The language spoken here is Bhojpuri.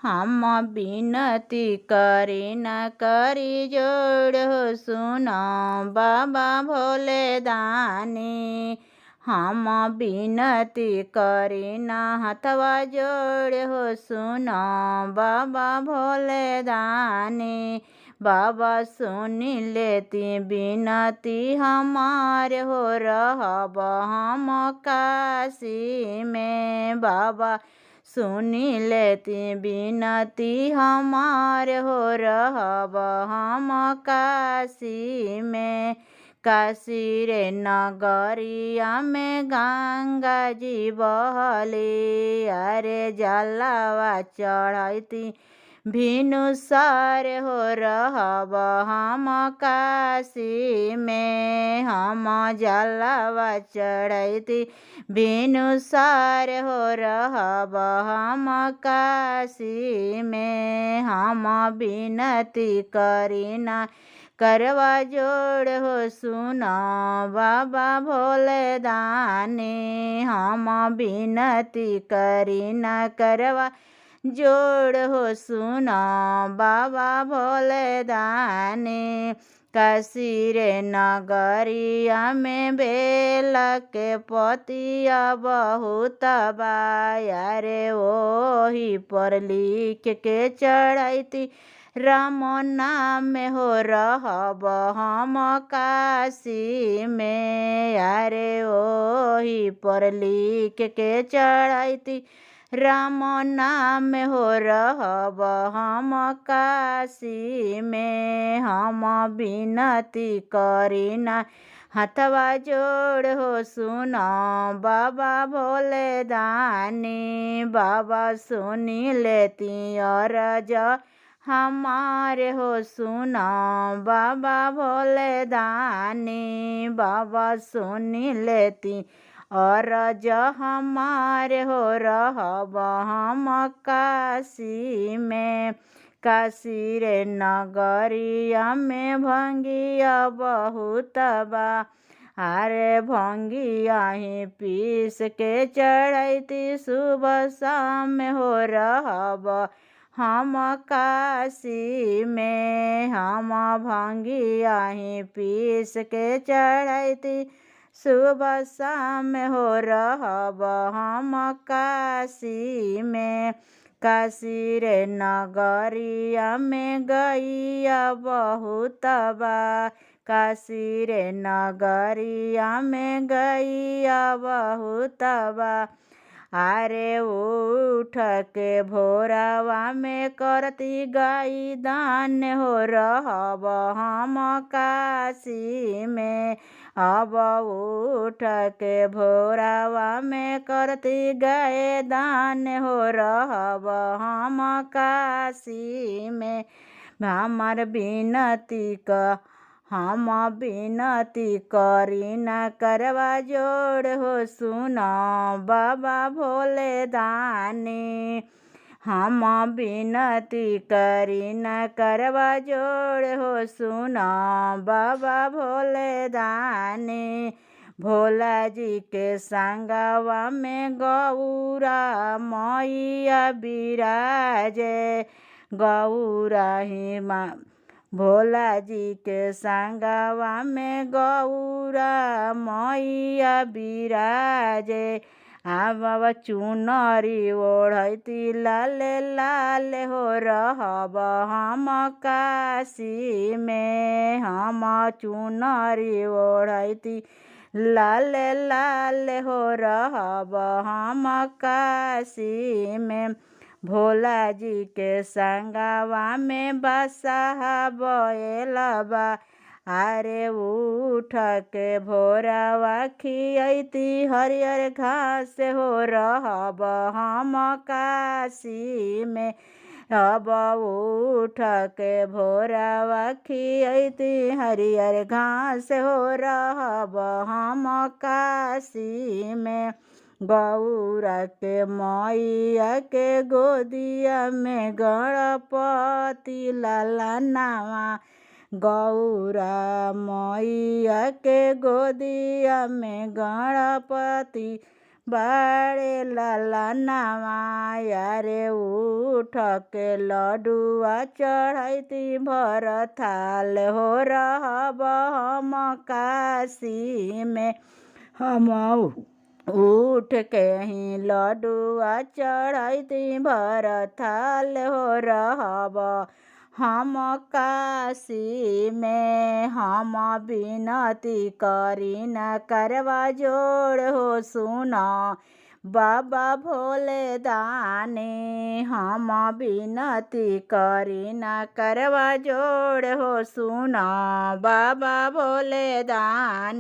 हम विनती करी न करी जोड़ हो सुनो बाबा भोले दानी। हम विनती करी न हथवा जोड़ हो सुनो बाबा भोले दानी। बाबा सुनी लेती विनती हमारे हो रहब हम काशी में। बाबा सुनी लेती विनती हमार हो रहब हम काशी में। काशी रे नगरिया में गंगा जी बहली। अरे जलवा चढ़ती भिनु सार हो रहब हम काशी में। हम जलवा चढ़ती भिनु सार हो रहब हम काशी में। हम विनती करी न करवा जोड़ हो सुनो बाबा भोले दानी। हम विनती करी न करवा जोड़ हो सुनो बाबा भोले दानी। काशी रे नगरिया में बेल के पतिया बहुत बा। रे ओही पर लिख के चढ़ती राम नाम हो रहब हम काशी में। अरे ओही पर लिख के चढ़ती राम नाम हो रहब हम काशी में। हम विनती करी न हथवा जोड़ हो सुनो बाबा भोले दानी। बाबा सुनी लेती अरज हमारे हो सुनो बाबा भोले दानी। बाबा सुनी लेती अरज हमारे हो रहब हम काशी में। काशी रे नगरिया में भंगिया बहुत बा। अरे भंगिया ही पीस के चढ़ती सुबह शाम हो रहब हम काशी में। हम भंगिया ही पीस के चढ़ती सुबह शाम हो रहब हम काशी में। काशी रे नगरिया में गैया बहुत बा। काशी रे नगरिया में गैया बहुत बा। अरे उठ के भोरवा में करती गाई दान हो रहब हम काशी में। अब उठ के भोरवा में करती गाय दान हो रहब हम काशी में। हमार विनती क हम विनती करी न करवा जोड़ हो सुनो बाबा भोले दानी। हम विनती करी न करवा जोड़ हो सुनो बाबा भोले दानी। भोला जी के संगवा में गौरा मैया बिराजे। गौरा ही भोला जी के संगवा में गौरा मैया बिराजे। बाबा चुनरी ओढ़ती लाल लाल हो रहब हम काशी में। हम चुनरी ओढ़ती लाल लाल हो रहब हम काशी में। भोला जी के संगवा में बसहा बैलबा। अरे उठ के भोरवा खियती हरियर घास हो रहब हम काशी में। अब उठ के भोरवा खियती हरियर घास हो रहब हम काशी में। गौरा के मैया के गोदिया में गणपति ललनावा। गौरा मैया के गोदिया में गणपति बड़े ललनवा यारे उठ के लडुआ चढ़ैती भर थाल हो रहब हम काशी में। हम उठ के ही लडुआ चढ़ैती भर थाल हो रहब हम काशी में। हम विनती करी न करवा जोड़ हो सुना बाबा भोले दानी। हम विनती करी न करवा जोड़ हो सुना बाबा भोले दानी।